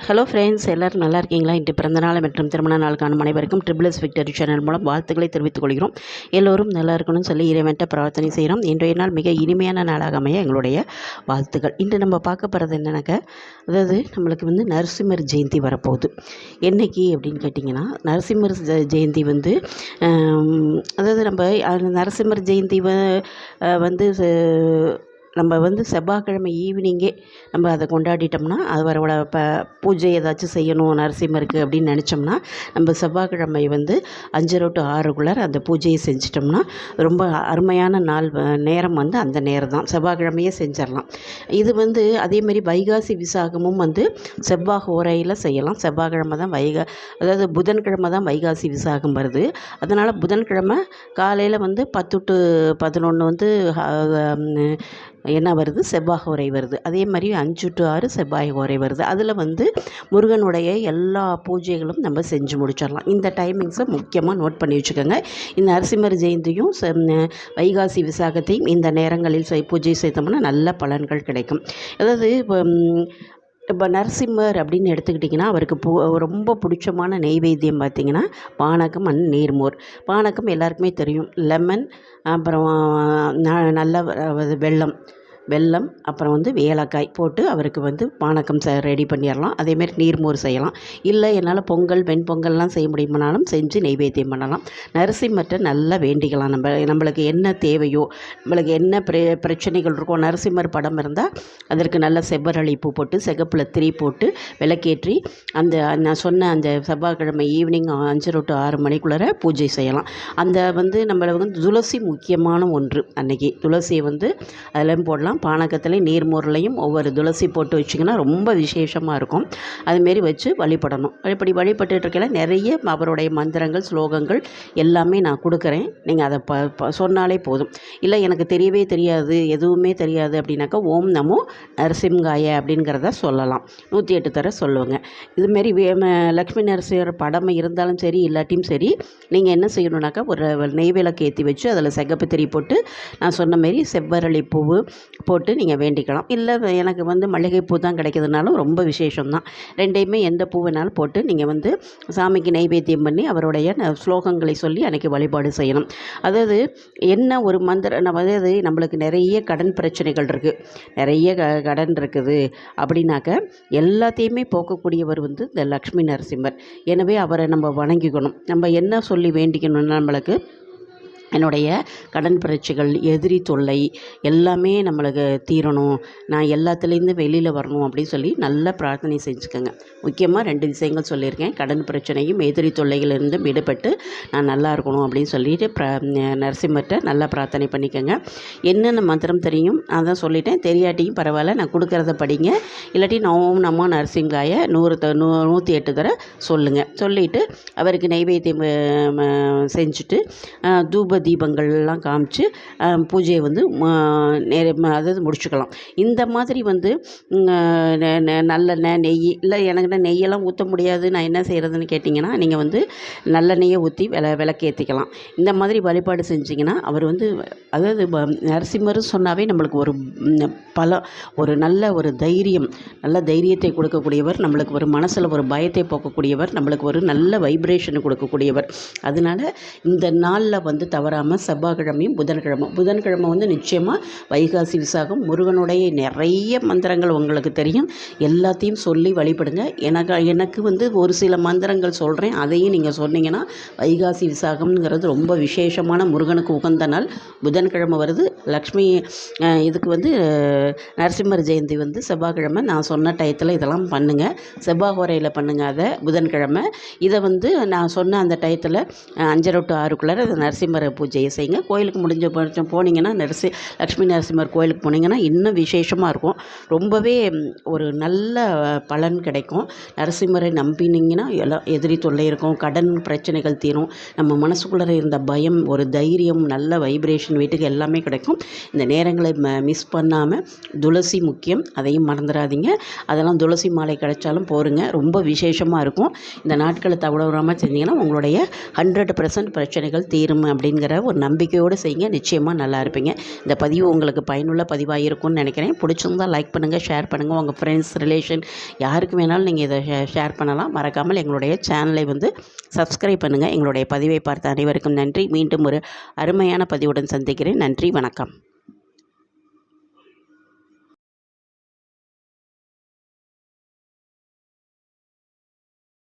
Hello friends, எல்லோரும் நல்லா இருக்கீங்களா? இன்று பிறந்தநாள் மற்றும் திருமண நாளுக்கான அனைவருக்கும் ட்ரிபிள்எஸ் விக்டரி சேனல் மூலம் வாழ்த்துக்களை தெரிவித்துக் கொள்கிறோம். எல்லோரும் நல்லா இருக்கணும்னு சொல்லி இறைவன்ட்ட பிரார்த்தனை செய்கிறோம். இன்றைய நாள் மிக இனிமையான நாளாக அமைய எங்களுடைய வாழ்த்துக்கள். இன்று நம்ம பார்க்க போகிறது என்னன்னாக்க, அதாவது நம்மளுக்கு நரசிம்மர் ஜெயந்தி வரப்போகுது. என்னைக்கு அப்படின்னு கேட்டிங்கன்னா, நரசிம்மர் ஜெயந்தி அதாவது நம்ம நரசிம்மர் ஜெயந்தி நம்ம செவ்வாய்க்கிழமை ஈவினிங்கே நம்ம அதை கொண்டாடிட்டோம்னா, அவரோட பூஜை ஏதாச்சும் செய்யணும் நரசிம்மருக்கு அப்படின்னு நினச்சோம்னா, நம்ம செவ்வாய்க்கிழமை 5:30 to 6 அந்த பூஜையை செஞ்சிட்டோம்னா ரொம்ப அருமையான நாள். நேரம் அந்த நேரம் தான், செவ்வாய்க்கிழமையே செஞ்சிடலாம். இது அதேமாரி வைகாசி விசாகமும் செவ்வாய் ஹோரையில் செய்யலாம். செவ்வாய்க்கிழமை தான் அதாவது புதன்கிழமை தான் வைகாசி விசாகம் வருது. அதனால் புதன்கிழமை காலையில் 10 to 11 என்ன வருது, செவ்வாய் ஹோரை வருது. அதே மாதிரி 5 to 6 செவ்வாய் ஹோரை வருது. அதில் முருகனுடைய எல்லா பூஜைகளும் நம்ம செஞ்சு முடிச்சிடலாம். இந்த டைமிங்ஸை முக்கியமாக நோட் பண்ணி வச்சுக்கோங்க. இந்த நரசிம்மர் ஜெயந்தியும் வைகாசி விசாகத்தையும் இந்த நேரங்களில் பூஜை செய்தோம்னா நல்ல பலன்கள் கிடைக்கும். அதாவது இப்போ நரசிம்மர் அப்படின்னு எடுத்துக்கிட்டிங்கன்னா, அவருக்கு ரொம்ப பிடிச்சமான நெய்வேத்தியம் பார்த்திங்கன்னா பானகம் அண்ட் நீர்மோர். பானகம் எல்லாருக்குமே தெரியும். லெமன், அப்புறம் நல்ல வெல்லம், அப்புறம் ஏலக்காய் போட்டு அவருக்கு பானகம் ரெடி பண்ணிடலாம். அதேமாரி நீர்மோர் செய்யலாம். இல்லை என்னால் பொங்கல், வெண்பொங்கல்லாம் செய்ய முடியுமானாலும் செஞ்சு நெய்வேத்தியம் பண்ணலாம். நரசிம்மர்கிட்ட நல்லா வேண்டிக்கலாம். நம்மளுக்கு என்ன தேவையோ, நம்மளுக்கு என்ன பிரச்சனைகள் இருக்கோ, நரசிம்மர் படம் இருந்தால் அதற்கு நல்ல செவ்வரளி பூ போட்டு சிகப்பில் திரி போட்டு விளக்கேற்றி நான் சொன்ன அந்த செவ்வாய்க்கிழமை ஈவினிங் 5:30 to 6 பூஜை செய்யலாம். நம்மளுக்கு துளசி முக்கியமான ஒன்று. அன்றைக்கி துளசியை அதில் போடலாம். பானகத்துலேயும் நீர்மோர்லையும் ஒவ்வொரு துளசி போட்டு வச்சிங்கன்னா ரொம்ப விசேஷமாக இருக்கும். அதுமாரி வச்சு வழிபடணும். இப்படி வழிபட்டு இருக்கையில் நிறைய அவருடைய மந்திரங்கள், ஸ்லோகங்கள் எல்லாமே நான் கொடுக்குறேன். நீங்கள் அதை சொன்னாலே போதும். இல்லை எனக்கு தெரியவே தெரியாது, எதுவுமே தெரியாது அப்படின்னாக்கா ஓம் நமோ நரசிம்காய அப்படிங்கிறத சொல்லலாம். 108 தர சொல்லுவாங்க. இதுமாரி லக்ஷ்மி நரசிம்மர் படம் இருந்தாலும் சரி, இல்லாட்டியும் சரி, நீங்கள் என்ன செய்யணுன்னாக்கா ஒரு நெய்விளக்கு ஏற்றி வச்சு அதில் சிகப்பு திரி போட்டு நான் சொன்ன மாரி செவ்வரளி பூவு போட்டு நீங்கள் வேண்டிக்கலாம். இல்லை எனக்கு மல்லிகைப்பூ தான் கிடைக்கிறதுனாலும் ரொம்ப விசேஷம்தான். ரெண்டையுமே எந்த பூ வேணாலும் போட்டு நீங்கள் சாமிக்கு நைவேத்தியம் பண்ணி அவருடைய ஸ்லோகங்களை சொல்லி அன்றைக்கி வழிபாடு செய்யணும். அதாவது என்ன ஒரு மந்திரம், அதாவது நம்மளுக்கு நிறைய கடன் பிரச்சனைகள் இருக்குது, நிறைய கடன் இருக்குது அப்படின்னாக்க எல்லாத்தையுமே போக்கக்கூடியவர் இந்த லக்ஷ்மி நரசிம்மர். எனவே அவரை நம்ம வணங்கிக்கணும். நம்ம என்ன சொல்லி வேண்டிக்கணும்னா, நம்மளுக்கு என்னுடைய கடன் பிரச்சனைகள், எதிரி தொல்லை எல்லாமே நம்மளுக்கு தீரணும், நான் எல்லாத்துலேருந்து வெளியில் வரணும் அப்படின்னு சொல்லி நல்ல பிரார்த்தனை செஞ்சுக்கோங்க. முக்கியமாக 2 விஷயங்கள் சொல்லியிருக்கேன். கடன் பிரச்சனையும் எதிரி தொல்லைகளிலிருந்து விடுபட்டு நான் நல்லா இருக்கணும் அப்படின்னு சொல்லிட்டு நரசிம்மர்கிட்ட நல்லா பிரார்த்தனை பண்ணிக்கோங்க. என்னென்ன மந்திரம் தெரியும் அதான் சொல்லிட்டேன். தெரியாட்டியும் பரவாயில்ல, நான் கொடுக்குறத படிங்க. இல்லாட்டி ஓம் நமோ நரசிம்காய 108 தர சொல்லுங்கள். சொல்லிவிட்டு அவருக்கு நைவேத்தியம் செஞ்சுட்டு தூப தீபங்கள்லாம் காமிச்சு பூஜையை அதாவது முடிச்சுக்கலாம். இந்த மாதிரி நல்லெண்ணெய், நெய், இல்லை எனக்கு நெய்யெல்லாம் ஊற்ற முடியாது, நான் என்ன செய்கிறதுன்னு கேட்டிங்கன்னா, நீங்கள் நல்லெண்ணெயை ஊற்றி விளக்கேற்றிக்கலாம். இந்த மாதிரி வழிபாடு செஞ்சிங்கன்னா அவர் அதாவது நரசிம்மர் சொன்னாவே நம்மளுக்கு ஒரு ஒரு நல்ல ஒரு தைரியம், நல்ல தைரியத்தை கொடுக்கக்கூடியவர், நம்மளுக்கு ஒரு மனசில் ஒரு பயத்தை போக்கக்கூடியவர், நம்மளுக்கு ஒரு நல்ல வைப்ரேஷனை கொடுக்கக்கூடியவர். அதனால் இந்த நாளில் தவறாமல் செவ்வாய்க்கிழமையும் புதன்கிழமை நிச்சயமாக வைகாசி விசாகம், முருகனுடைய நிறைய மந்திரங்கள் உங்களுக்கு தெரியும், எல்லாத்தையும் சொல்லி வழிபடுங்க. எனக்கு ஒரு சில மந்திரங்கள் சொல்கிறேன், அதையும் நீங்கள் சொன்னீங்கன்னா வைகாசி விசாகம்ங்கிறது ரொம்ப விசேஷமான முருகனுக்கு உகந்த நாள். புதன்கிழமை வருது. லக்ஷ்மி இதுக்கு நரசிம்மர் ஜெயந்தி செவ்வாய்க்கிழமை. நான் சொன்ன டயத்தில் இதெல்லாம் பண்ணுங்கள். செவ்வாய் ஹோரையில் பண்ணுங்கள். அதை புதன்கிழமை இதை நான் சொன்ன அந்த டயத்தில் 5:30 to 6 நரசிம்மர் பூஜையை செய்யுங்க. கோயிலுக்கு முடிஞ்ச பட்சம் போனீங்கன்னா லக்ஷ்மி நரசிம்மர் கோயிலுக்கு போனீங்கன்னா இன்னும் விசேஷமாக இருக்கும். ரொம்பவே ஒரு நல்ல பலன் கிடைக்கும். நரசிம்மரை நம்பினீங்கன்னா எல்லாம் எதிரி தொல்லை இருக்கும், கடன் பிரச்சனைகள் தீரும், நம்ம மனசுக்குள்ளே இருந்த பயம், ஒரு தைரியம், நல்ல வைப்ரேஷன் வீட்டுக்கு எல்லாமே கிடைக்கும். இந்த நேரங்களை மிஸ் பண்ணாமல் துளசி முக்கியம், அதையும் மறந்துடாதீங்க. அதெல்லாம் துளசி மாலை கிடைச்சாலும் போருங்க, ரொம்ப விசேஷமாக இருக்கும். இந்த நாட்களை தவறாமல் செஞ்சீங்கன்னா உங்களுடைய 100% பிரச்சனைகள் தீரும் அப்படிங்கிற நடக்குங்கிற ஒரு நம்பிக்கையோடு செய்யுங்க. நிச்சயமாக நல்லா இருப்பீங்க. இந்த பதிவு உங்களுக்கு பயனுள்ள பதிவாக இருக்கும்னு நினைக்கிறேன். பிடிச்சிருந்தால் லைக் பண்ணுங்கள், ஷேர் பண்ணுங்கள். உங்கள் ஃப்ரெண்ட்ஸ், ரிலேஷன் யாருக்கு வேணாலும் நீங்கள் இதை ஷேர் பண்ணலாம். மறக்காமல் எங்களுடைய சேனலை வந்து சப்ஸ்கிரைப் பண்ணுங்கள். எங்களுடைய பதிவை பார்த்த அனைவருக்கும் நன்றி. மீண்டும் ஒரு அருமையான பதிவுடன் சந்திக்கிறேன். நன்றி, வணக்கம்.